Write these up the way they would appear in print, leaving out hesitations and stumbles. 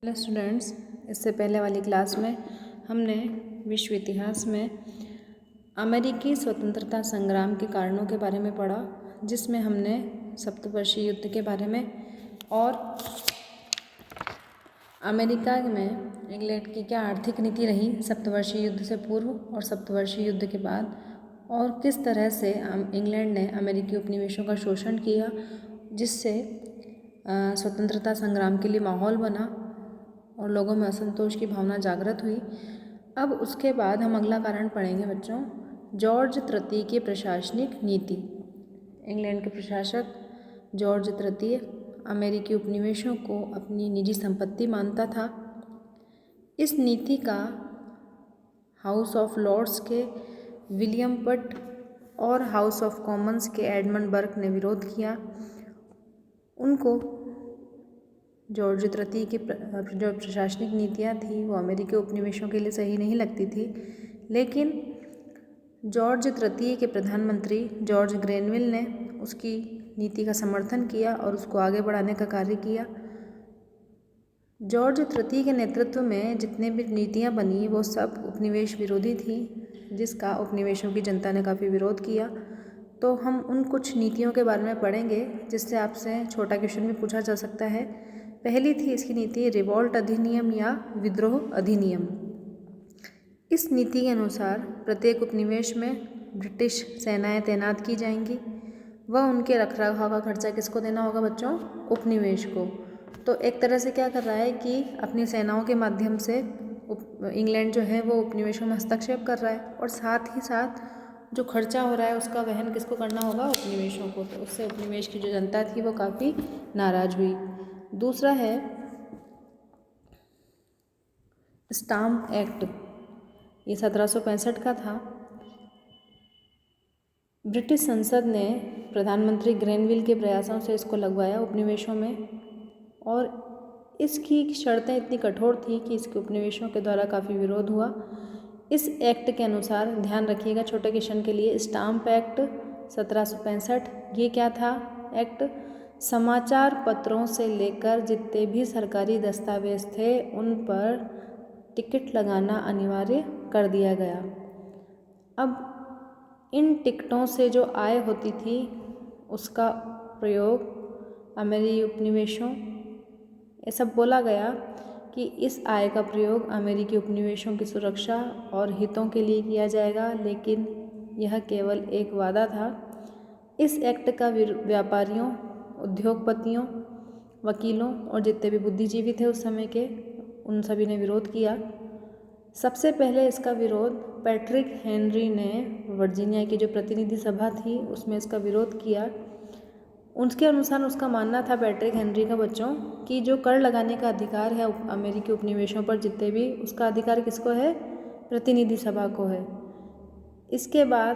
Hello students, इससे पहले वाली क्लास में हमने विश्व इतिहास में अमेरिकी स्वतंत्रता संग्राम के कारणों के बारे में पढ़ा, जिसमें हमने सप्तवर्षीय युद्ध के बारे में और अमेरिका में इंग्लैंड की क्या आर्थिक नीति रही सप्तवर्षीय युद्ध से पूर्व और सप्तवर्षीय युद्ध के बाद, और किस तरह से इंग्लैंड ने अमेरिकी उपनिवेशों का शोषण किया, जिससे स्वतंत्रता संग्राम के लिए माहौल बना और लोगों में असंतोष की भावना जागृत हुई। अब उसके बाद हम अगला कारण पढ़ेंगे बच्चों, जॉर्ज तृतीय की प्रशासनिक नीति। इंग्लैंड के प्रशासक जॉर्ज तृतीय अमेरिकी उपनिवेशों को अपनी निजी संपत्ति मानता था। इस नीति का हाउस ऑफ लॉर्ड्स के विलियम पिट और हाउस ऑफ कॉमन्स के एडमंड बर्क ने विरोध किया। उनको जॉर्ज तृतीय की जो प्रशासनिक नीतियाँ थी वो अमेरिकी उपनिवेशों के लिए सही नहीं लगती थी, लेकिन जॉर्ज तृतीय के प्रधानमंत्री जॉर्ज ग्रेनविल ने उसकी नीति का समर्थन किया और उसको आगे बढ़ाने का कार्य किया। जॉर्ज तृतीय के नेतृत्व में जितने भी नीतियाँ बनी वो सब उपनिवेश विरोधी थी, जिसका उपनिवेशों की जनता ने काफ़ी विरोध किया। तो हम उन कुछ नीतियों के बारे में पढ़ेंगे जिससे आपसे छोटा क्वेश्चन भी पूछा जा सकता है। पहली थी इसकी नीति रिवॉल्ट अधिनियम या विद्रोह अधिनियम। इस नीति के अनुसार प्रत्येक उपनिवेश में ब्रिटिश सेनाएं तैनात की जाएंगी। वह उनके रखरखाव का खर्चा किसको देना होगा बच्चों? उपनिवेश को। तो एक तरह से क्या कर रहा है कि अपनी सेनाओं के माध्यम से इंग्लैंड जो है वो उपनिवेशों में हस्तक्षेप कर रहा है, और साथ ही साथ जो खर्चा हो रहा है उसका वहन किसको करना होगा? उपनिवेशों को। तो उससे उपनिवेश की जो जनता थी वो काफ़ी नाराज हुई। दूसरा है स्टाम्प एक्ट, ये 1765 का था। ब्रिटिश संसद ने प्रधानमंत्री ग्रेनविल के प्रयासों से इसको लगवाया उपनिवेशों में, और इसकी शर्तें इतनी कठोर थी कि इसके उपनिवेशों के द्वारा काफ़ी विरोध हुआ। इस एक्ट के अनुसार, ध्यान रखिएगा छोटे क्वेश्चन के लिए, स्टाम्प एक्ट 1765, ये क्या था एक्ट? समाचार पत्रों से लेकर जितने भी सरकारी दस्तावेज थे उन पर टिकट लगाना अनिवार्य कर दिया गया। अब इन टिकटों से जो आय होती थी उसका प्रयोग अमेरिकी उपनिवेशों, ये सब बोला गया कि इस आय का प्रयोग अमेरिकी उपनिवेशों की सुरक्षा और हितों के लिए किया जाएगा, लेकिन यह केवल एक वादा था। इस एक्ट का व्यापारियों, उद्योगपतियों, वकीलों और जितने भी बुद्धिजीवी थे उस समय के, उन सभी ने विरोध किया। सबसे पहले इसका विरोध पैट्रिक हेनरी ने वर्जीनिया की जो प्रतिनिधि सभा थी उसमें इसका विरोध किया। उसके अनुसार उसका मानना था, पैट्रिक हेनरी का बच्चों, कि जो कर लगाने का अधिकार है अमेरिकी उपनिवेशों पर जितने भी, उसका अधिकार किसको है? प्रतिनिधि सभा को है। इसके बाद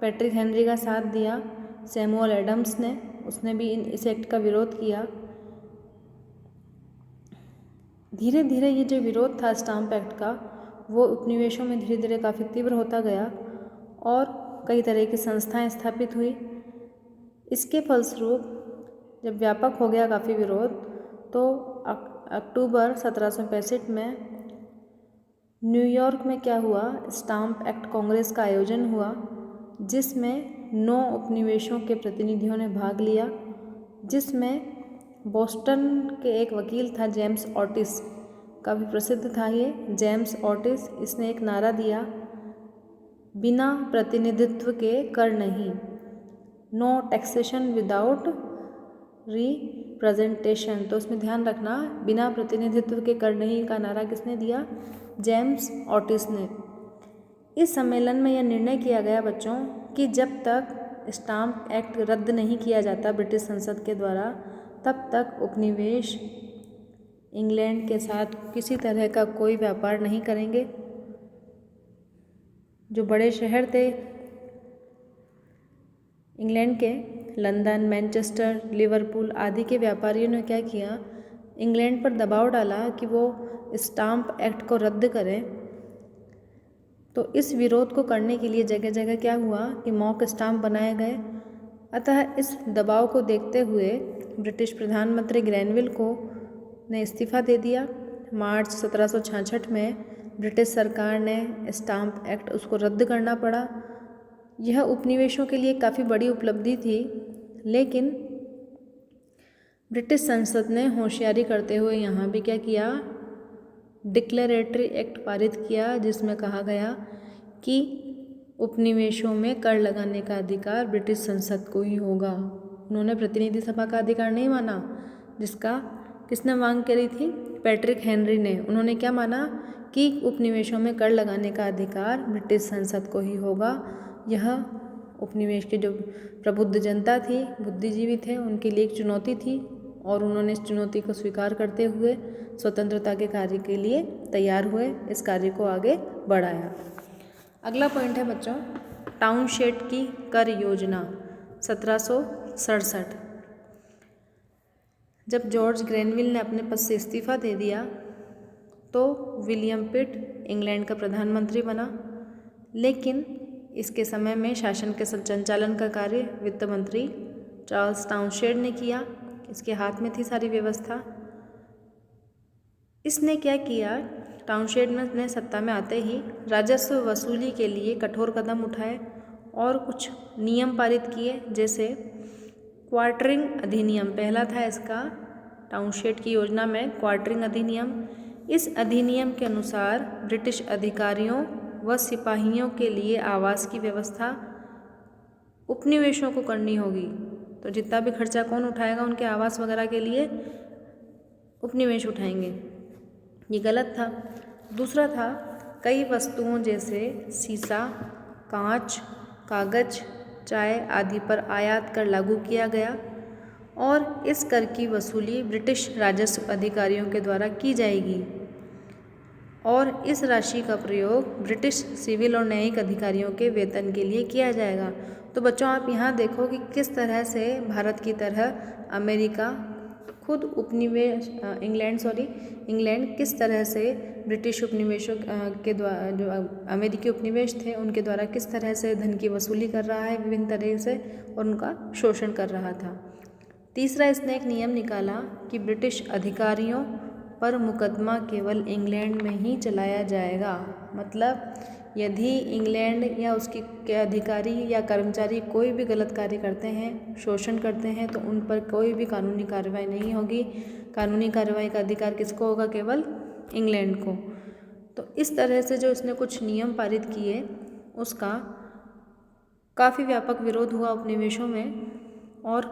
पैट्रिक हेनरी का साथ दिया सैमुअल एडम्स ने, उसने भी इस एक्ट का विरोध किया। धीरे धीरे ये जो विरोध था स्टाम्प एक्ट का वो उपनिवेशों में धीरे धीरे काफ़ी तीव्र होता गया और कई तरह की संस्थाएं स्थापित हुई। इसके फलस्वरूप जब व्यापक हो गया काफ़ी विरोध, तो अक्टूबर 1765 में न्यूयॉर्क में क्या हुआ? स्टाम्प एक्ट कांग्रेस का आयोजन हुआ, जिसमें 9 उपनिवेशों के प्रतिनिधियों ने भाग लिया, जिसमें बोस्टन के एक वकील था जेम्स ऑटिस, काफ़ी प्रसिद्ध था ये जेम्स ऑटिस। इसने एक नारा दिया, बिना प्रतिनिधित्व के कर नहीं, नो टैक्सेशन विदाउट रिप्रेजेंटेशन। तो इसमें ध्यान रखना, बिना प्रतिनिधित्व के कर नहीं का नारा किसने दिया? जेम्स ऑटिस ने। इस सम्मेलन में यह निर्णय किया गया बच्चों कि जब तक स्टाम्प एक्ट रद्द नहीं किया जाता ब्रिटिश संसद के द्वारा, तब तक उपनिवेश इंग्लैंड के साथ किसी तरह का कोई व्यापार नहीं करेंगे। जो बड़े शहर थे इंग्लैंड के, लंदन, मैनचेस्टर, लिवरपूल आदि के व्यापारियों ने क्या किया? इंग्लैंड पर दबाव डाला कि वो स्टाम्प एक्ट को रद्द करें। तो इस विरोध को करने के लिए जगह जगह क्या हुआ कि मॉक स्टाम्प बनाए गए। अतः इस दबाव को देखते हुए ब्रिटिश प्रधानमंत्री ग्रेनविल को ने इस्तीफ़ा दे दिया मार्च 1766 में ब्रिटिश सरकार ने स्टाम्प एक्ट उसको रद्द करना पड़ा। यह उपनिवेशों के लिए काफ़ी बड़ी उपलब्धि थी, लेकिन ब्रिटिश संसद ने होशियारी करते हुए यहाँ भी क्या किया, डिक्लेरेटरी एक्ट पारित किया, जिसमें कहा गया कि उपनिवेशों में कर लगाने का अधिकार ब्रिटिश संसद को ही होगा। उन्होंने प्रतिनिधि सभा का अधिकार नहीं माना, जिसका किसने मांग करी थी, पैट्रिक हेनरी ने। उन्होंने क्या माना कि उपनिवेशों में कर लगाने का अधिकार ब्रिटिश संसद को ही होगा। यह उपनिवेश के जो प्रबुद्ध जनता थी, बुद्धिजीवी थे, उनके लिए एक चुनौती थी और उन्होंने इस चुनौती को स्वीकार करते हुए स्वतंत्रता के कार्य के लिए तैयार हुए, इस कार्य को आगे बढ़ाया। अगला पॉइंट है बच्चों, टाउनशेड की कर योजना 1767। जब जॉर्ज ग्रेनविल ने अपने पद से इस्तीफा दे दिया तो विलियम पिट इंग्लैंड का प्रधानमंत्री बना, लेकिन इसके समय में शासन के संचालन का कार्य वित्त मंत्री चार्ल्स टाउनशेड ने किया। इसके हाथ में थी सारी व्यवस्था। इसने क्या किया, टाउनशेड ने सत्ता में आते ही राजस्व वसूली के लिए कठोर कदम उठाए और कुछ नियम पारित किए, जैसे क्वार्टरिंग अधिनियम पहला था इसका, टाउनशेड की योजना में क्वार्टरिंग अधिनियम। इस अधिनियम के अनुसार ब्रिटिश अधिकारियों व सिपाहियों के लिए आवास की व्यवस्था उपनिवेशों को करनी होगी। तो जितना भी खर्चा कौन उठाएगा उनके आवास वगैरह के लिए, उपनिवेश उठाएंगे। ये गलत था। दूसरा था, कई वस्तुओं जैसे शीशा, कांच, कागज, चाय आदि पर आयात कर लागू किया गया और इस कर की वसूली ब्रिटिश राजस्व अधिकारियों के द्वारा की जाएगी और इस राशि का प्रयोग ब्रिटिश सिविल और न्यायिक अधिकारियों के वेतन के लिए किया जाएगा। तो बच्चों आप यहाँ देखो कि किस तरह से भारत की तरह अमेरिका खुद उपनिवेश इंग्लैंड किस तरह से ब्रिटिश उपनिवेशों के द्वारा, जो अमेरिकी उपनिवेश थे उनके द्वारा किस तरह से धन की वसूली कर रहा है विभिन्न तरह से और उनका शोषण कर रहा था। तीसरा, इसने एक नियम निकाला कि ब्रिटिश अधिकारियों पर मुकदमा केवल इंग्लैंड में ही चलाया जाएगा। मतलब यदि इंग्लैंड या उसके के अधिकारी या कर्मचारी कोई भी गलत कार्य करते हैं, शोषण करते हैं, तो उन पर कोई भी कानूनी कार्रवाई नहीं होगी। कानूनी कार्रवाई का अधिकार किसको होगा, केवल इंग्लैंड को। तो इस तरह से जो इसने कुछ नियम पारित किए उसका काफ़ी व्यापक विरोध हुआ उपनिवेशों में और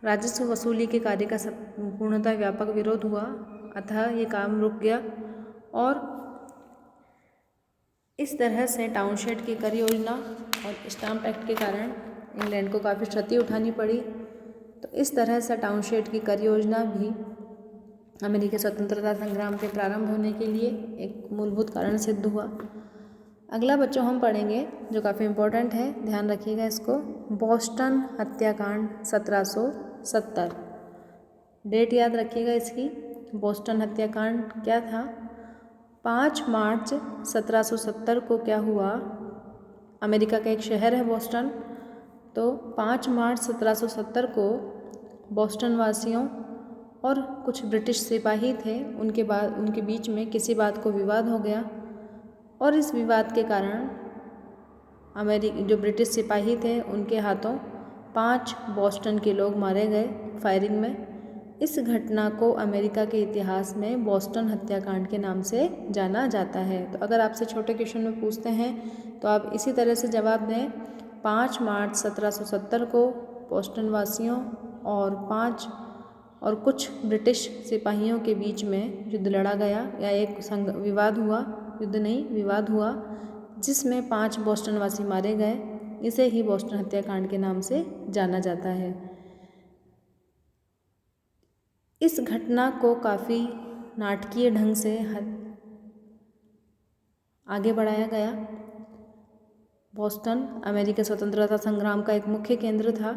राजस्व वसूली के कार्य का पूर्णतः व्यापक विरोध हुआ, अतः ये काम रुक गया और इस तरह से टाउनशेड की कर योजना और स्टाम्प एक्ट के कारण इंग्लैंड को काफ़ी क्षति उठानी पड़ी। तो इस तरह से टाउनशेड की कर योजना भी अमेरिकी स्वतंत्रता संग्राम के प्रारंभ होने के लिए एक मूलभूत कारण सिद्ध हुआ। अगला बच्चों हम पढ़ेंगे जो काफ़ी इम्पोर्टेंट है, ध्यान रखिएगा इसको, बोस्टन हत्याकांड 1770। डेट याद रखिएगा इसकी। बोस्टन हत्याकांड क्या था, 5 मार्च 1770 को क्या हुआ, अमेरिका का एक शहर है बोस्टन, तो 5 मार्च 1770 को बोस्टन वासियों और कुछ ब्रिटिश सिपाही थे, उनके बीच में किसी बात को विवाद हो गया और इस विवाद के कारण जो ब्रिटिश सिपाही थे उनके हाथों 5 बोस्टन के लोग मारे गए फायरिंग में। इस घटना को अमेरिका के इतिहास में बोस्टन हत्याकांड के नाम से जाना जाता है। तो अगर आपसे छोटे क्वेश्चन में पूछते हैं तो आप इसी तरह से जवाब दें, 5 मार्च 1770 को बोस्टन वासियों और कुछ ब्रिटिश सिपाहियों के बीच में युद्ध लड़ा गया या एक विवाद हुआ, युद्ध नहीं विवाद हुआ, जिसमें 5 बोस्टन वासी मारे गए। इसे ही बोस्टन हत्याकांड के नाम से जाना जाता है। इस घटना को काफ़ी नाटकीय ढंग से आगे बढ़ाया गया। बोस्टन अमेरिकी स्वतंत्रता संग्राम का एक मुख्य केंद्र था।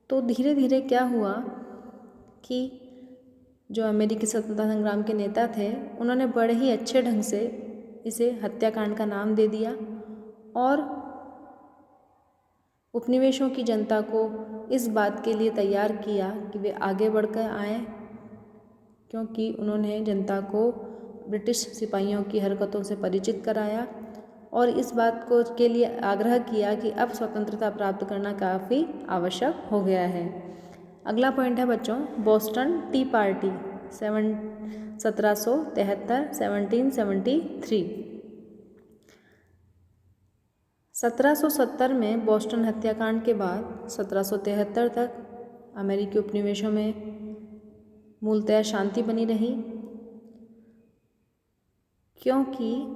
तो धीरे धीरे क्या हुआ कि जो अमेरिकी स्वतंत्रता संग्राम के नेता थे उन्होंने बड़े ही अच्छे ढंग से इसे हत्याकांड का नाम दे दिया और उपनिवेशों की जनता को इस बात के लिए तैयार किया कि वे आगे बढ़कर आएँ, क्योंकि उन्होंने जनता को ब्रिटिश सिपाहियों की हरकतों से परिचित कराया और इस बात को के लिए आग्रह किया कि अब स्वतंत्रता प्राप्त करना काफ़ी आवश्यक हो गया है। अगला पॉइंट है बच्चों बोस्टन टी पार्टी 1773 1773। 1770 में बोस्टन हत्याकांड के बाद 1773 तक अमेरिकी उपनिवेशों में मूलतः शांति बनी रही, क्योंकि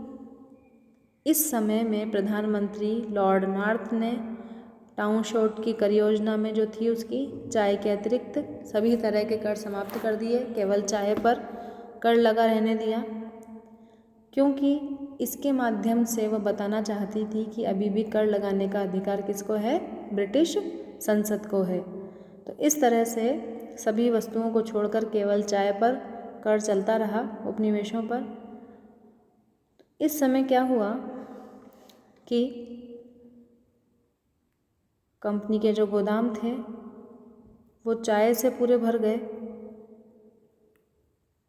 इस समय में प्रधानमंत्री लॉर्ड नॉर्थ ने टाउनशॉट की कर योजना में जो थी उसकी चाय के अतिरिक्त सभी तरह के कर समाप्त कर दिए, केवल चाय पर कर लगा रहने दिया, क्योंकि इसके माध्यम से वह बताना चाहती थी कि अभी भी कर लगाने का अधिकार किसको है, ब्रिटिश संसद को है। तो इस तरह से सभी वस्तुओं को छोड़कर केवल चाय पर कर चलता रहा उपनिवेशों पर। इस समय क्या हुआ कि कंपनी के जो गोदाम थे वो चाय से पूरे भर गए।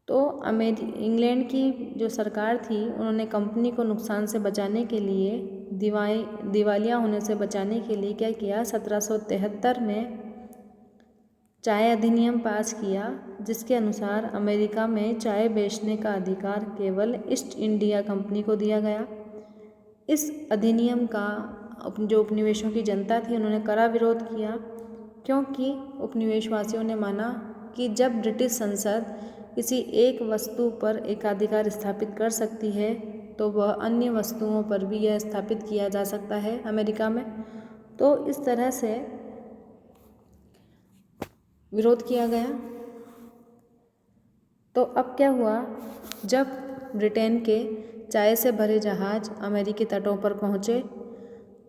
तो इंग्लैंड की जो सरकार थी उन्होंने कंपनी को नुकसान से बचाने के लिए दिवालिया होने से बचाने के लिए क्या किया, 1773 में चाय अधिनियम पास किया, जिसके अनुसार अमेरिका में चाय बेचने का अधिकार केवल ईस्ट इंडिया कंपनी को दिया गया। इस अधिनियम का जो उपनिवेशों की जनता थी उन्होंने कड़ा विरोध किया, क्योंकि उपनिवेशवासियों ने माना कि जब ब्रिटिश संसद किसी एक वस्तु पर एकाधिकार स्थापित कर सकती है तो वह अन्य वस्तुओं पर भी यह स्थापित किया जा सकता है अमेरिका में। तो इस तरह से विरोध किया गया। तो अब क्या हुआ, जब ब्रिटेन के चाय से भरे जहाज अमेरिकी तटों पर पहुँचे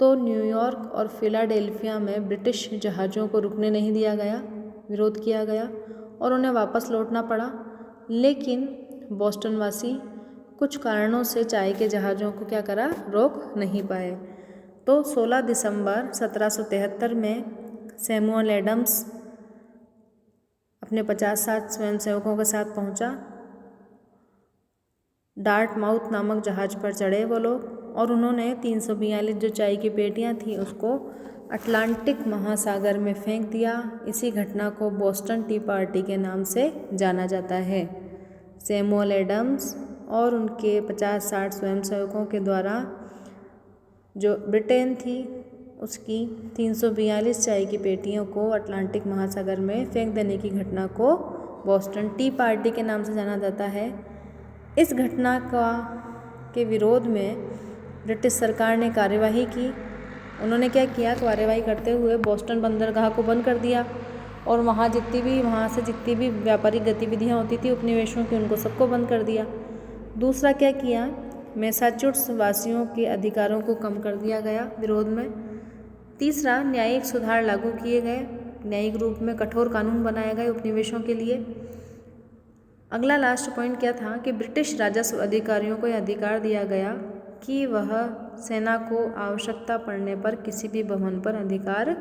तो न्यूयॉर्क और फिलाडेल्फिया में ब्रिटिश जहाज़ों को रुकने नहीं दिया गया, विरोध किया गया और उन्हें वापस लौटना पड़ा। लेकिन बोस्टन वासी कुछ कारणों से चाय के जहाज़ों को क्या करा, रोक नहीं पाए। तो 16 दिसंबर 1773 में सैमुअल एडम्स अपने 50-60 स्वयंसेवकों के साथ पहुंचा। डार्टमाउथ नामक जहाज पर चढ़े वो लोग और उन्होंने 342 जो चाय की पेटियां थी उसको अटलांटिक महासागर में फेंक दिया। इसी घटना को बोस्टन टी पार्टी के नाम से जाना जाता है। सैमुअल एडम्स और उनके 50-60 स्वयंसेवकों के द्वारा जो ब्रिटेन थी उसकी 342 चाय की पेटियों को अटलांटिक महासागर में फेंक देने की घटना को बोस्टन टी पार्टी के नाम से जाना जाता है। इस घटना के विरोध में ब्रिटिश सरकार ने कार्यवाही की। उन्होंने क्या किया, कार्यवाही करते हुए बोस्टन बंदरगाह को बंद कर दिया और वहाँ से जितनी भी व्यापारिक गतिविधियाँ होती थी उपनिवेशों की, उनको सबको बंद कर दिया। दूसरा क्या किया, मैसाचुसेट्स वासियों के अधिकारों को कम कर दिया गया विरोध में। तीसरा, न्यायिक सुधार लागू किए गए, न्यायिक रूप में कठोर कानून बनाए गए उपनिवेशों के लिए। अगला लास्ट पॉइंट क्या था कि ब्रिटिश राजस्व अधिकारियों को यह अधिकार दिया गया कि वह सेना को आवश्यकता पड़ने पर किसी भी भवन पर अधिकार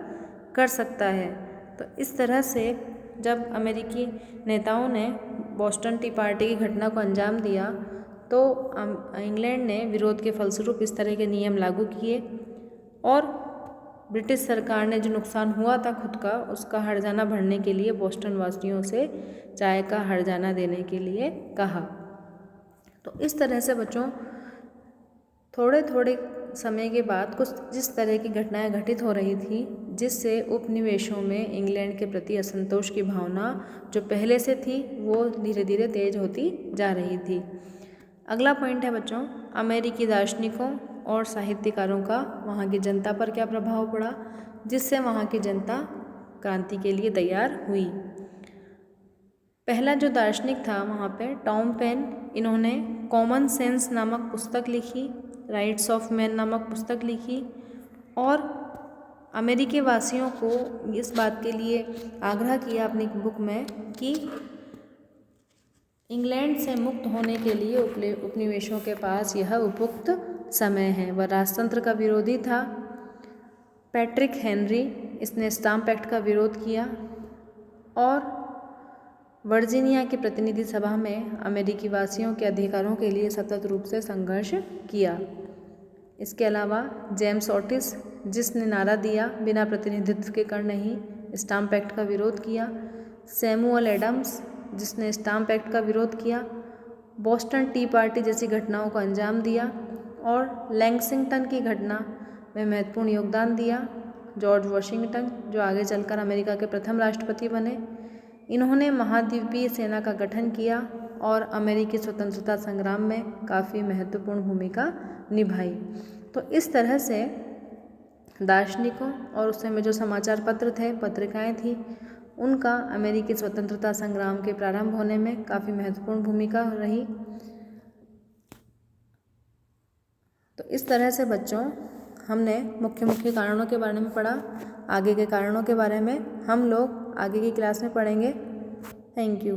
कर सकता है। तो इस तरह से जब अमेरिकी नेताओं ने बोस्टन टी पार्टी की घटना को अंजाम दिया तो इंग्लैंड ने विरोध के फलस्वरूप इस तरह के नियम लागू किए और ब्रिटिश सरकार ने जो नुकसान हुआ था खुद का, उसका हर्जाना भरने के लिए बोस्टन वासियों से चाय का हर्जाना देने के लिए कहा। तो इस तरह से बच्चों थोड़े थोड़े समय के बाद कुछ जिस तरह की घटनाएं घटित हो रही थी, जिससे उपनिवेशों में इंग्लैंड के प्रति असंतोष की भावना जो पहले से थी वो धीरे धीरे तेज होती जा रही थी। अगला पॉइंट है बच्चों, अमेरिकी दार्शनिकों और साहित्यकारों का वहाँ की जनता पर क्या प्रभाव पड़ा, जिससे वहाँ की जनता क्रांति के लिए तैयार हुई। पहला जो दार्शनिक था वहाँ पे टॉम पेन, इन्होंने कॉमन सेंस नामक पुस्तक लिखी, राइट्स ऑफ मैन नामक पुस्तक लिखी और अमेरिकी वासियों को इस बात के लिए आग्रह किया अपनी बुक में कि इंग्लैंड से मुक्त होने के लिए उपनिवेशों के पास यह उपयुक्त समय है। वह राजतंत्र का विरोधी था। पैट्रिक हेनरी, इसने स्टाम्प एक्ट का विरोध किया और वर्जीनिया की प्रतिनिधि सभा में अमेरिकी वासियों के अधिकारों के लिए सतत रूप से संघर्ष किया। इसके अलावा जेम्स ओटिस, जिसने नारा दिया बिना प्रतिनिधित्व के कर नहीं, स्टाम्प एक्ट का विरोध किया। सैमुअल एडम्स, जिसने स्टाम्प एक्ट का विरोध किया। बोस्टन टी पार्टी जैसी घटनाओं को अंजाम दिया और लैंगसिंगटन की घटना में महत्वपूर्ण योगदान दिया। जॉर्ज वॉशिंगटन, जो आगे चलकर अमेरिका के प्रथम राष्ट्रपति बने, इन्होंने महाद्वीपीय सेना का गठन किया और अमेरिकी स्वतंत्रता संग्राम में काफ़ी महत्वपूर्ण भूमिका निभाई। तो इस तरह से दार्शनिकों और उस समय जो समाचार पत्र थे, पत्रिकाएं थी, उनका अमेरिकी स्वतंत्रता संग्राम के प्रारंभ होने में काफ़ी महत्वपूर्ण भूमिका रही। तो इस तरह से बच्चों हमने मुख्य मुख्य कारणों के बारे में पढ़ा। आगे के कारणों के बारे में हम लोग आगे की क्लास में पढ़ेंगे। Thank you.